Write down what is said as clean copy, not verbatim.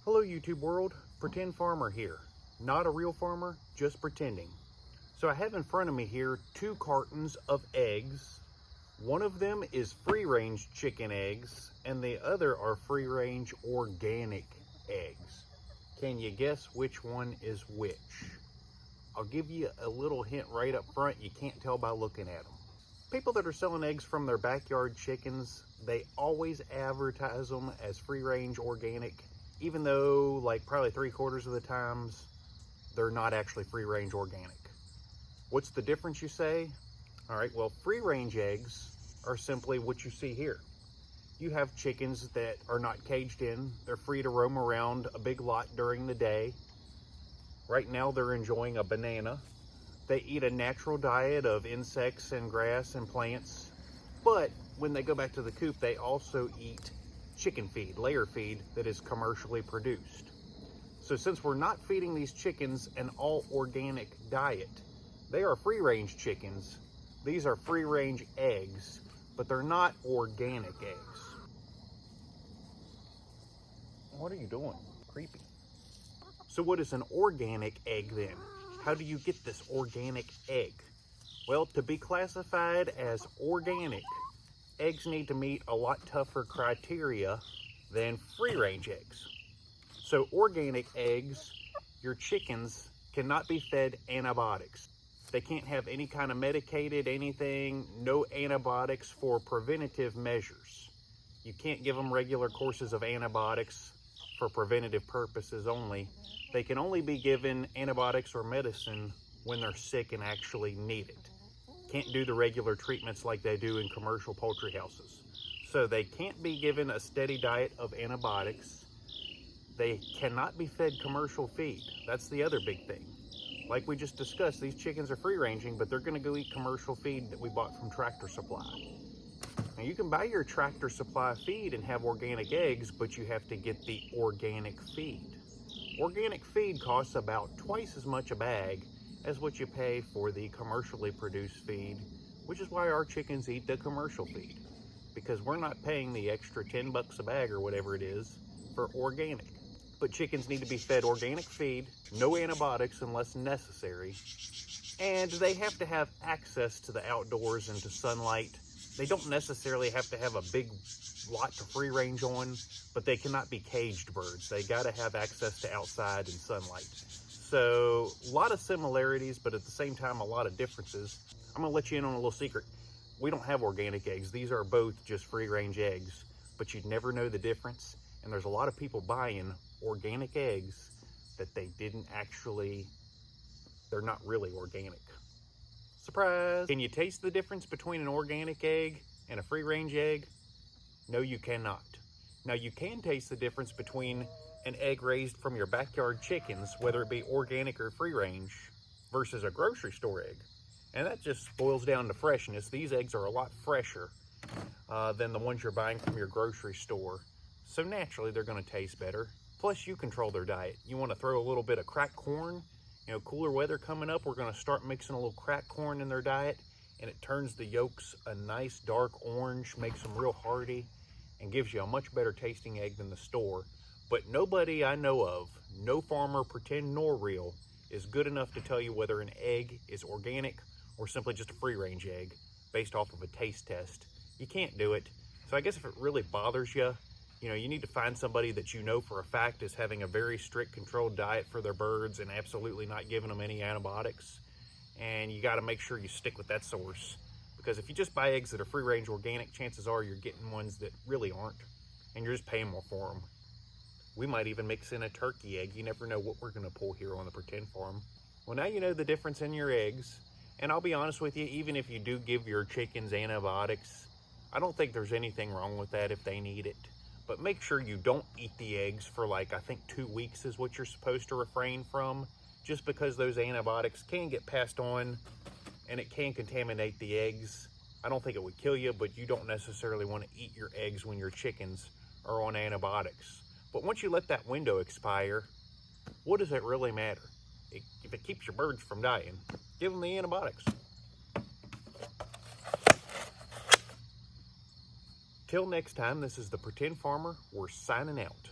Hello YouTube world, Pretend Farmer here. Not a real farmer, just pretending. So I have in front of me here 2 cartons of eggs. One of them is free-range chicken eggs and the other are free-range organic eggs. Can you guess which one is which? I'll give you a little hint right up front, you can't tell by looking at them. People that are selling eggs from their backyard chickens, they always advertise them as free-range organic, even though like probably 3/4 of the times they're not actually free-range organic. What's the difference, you say? All right, well, free-range eggs are simply what you see here. You have chickens that are not caged in. They're free to roam around a big lot during the day. Right now they're enjoying a banana. They eat a natural diet of insects and grass and plants, but when they go back to the coop, they also eat chicken feed, layer feed that is commercially produced. So since we're not feeding these chickens an all organic diet, they are free-range chickens. These are free-range eggs, but they're not organic eggs. What are you doing? Creepy. So what is an organic egg then? How do you get this organic egg? Well, to be classified as organic, eggs need to meet a lot tougher criteria than free-range eggs. So organic eggs, your chickens cannot be fed antibiotics. They can't have any kind of medicated anything, no antibiotics for preventative measures. You can't give them regular courses of antibiotics for preventative purposes only. They can only be given antibiotics or medicine when they're sick and actually need it. Can't do the regular treatments like they do in commercial poultry houses. So they can't be given a steady diet of antibiotics. They cannot be fed commercial feed. That's the other big thing. Like we just discussed, these chickens are free-ranging, but they're gonna go eat commercial feed that we bought from Tractor Supply. Now you can buy your Tractor Supply feed and have organic eggs, but you have to get the organic feed. Organic feed costs about twice as much a bag as what you pay for the commercially produced feed, which is why our chickens eat the commercial feed, because we're not paying the extra 10 bucks a bag or whatever it is for organic. But chickens need to be fed organic feed, no antibiotics unless necessary, and they have to have access to the outdoors and to sunlight. They don't necessarily have to have a big lot to free range on, but they cannot be caged birds. They gotta have access to outside and sunlight. So a lot of similarities, but at the same time, a lot of differences. I'm gonna let you in on a little secret. We don't have organic eggs. These are both just free range eggs, but you'd never know the difference. And there's a lot of people buying organic eggs that they're not really organic. Surprise! Can you taste the difference between an organic egg and a free-range egg? No, you cannot. Now you can taste the difference between an egg raised from your backyard chickens, whether it be organic or free-range, versus a grocery store egg. And that just boils down to freshness. These eggs are a lot fresher than the ones you're buying from your grocery store. So naturally, they're gonna taste better. Plus, you control their diet. You wanna throw a little bit of cracked corn. You know, cooler weather coming up, we're gonna start mixing a little cracked corn in their diet, and it turns the yolks a nice dark orange, makes them real hearty, and gives you a much better tasting egg than the store. But nobody I know of, no farmer, pretend nor real, is good enough to tell you whether an egg is organic or simply just a free-range egg based off of a taste test. You can't do it. So I guess if it really bothers you, you need to find somebody that you know for a fact is having a very strict controlled diet for their birds and absolutely not giving them any antibiotics. And you gotta make sure you stick with that source. Because if you just buy eggs that are free-range organic, chances are you're getting ones that really aren't, and you're just paying more for them. We might even mix in a turkey egg. You never know what we're gonna pull here on the Pretend Farm. Well, now you know the difference in your eggs. And I'll be honest with you, even if you do give your chickens antibiotics, I don't think there's anything wrong with that if they need it. But make sure you don't eat the eggs for I think 2 weeks is what you're supposed to refrain from, just because those antibiotics can get passed on and it can contaminate the eggs. I don't think it would kill you, but you don't necessarily want to eat your eggs when your chickens are on antibiotics. But once you let that window expire, what does it really matter? If it keeps your birds from dying, give them the antibiotics. Till next time, this is the Pretend Farmer. We're signing out.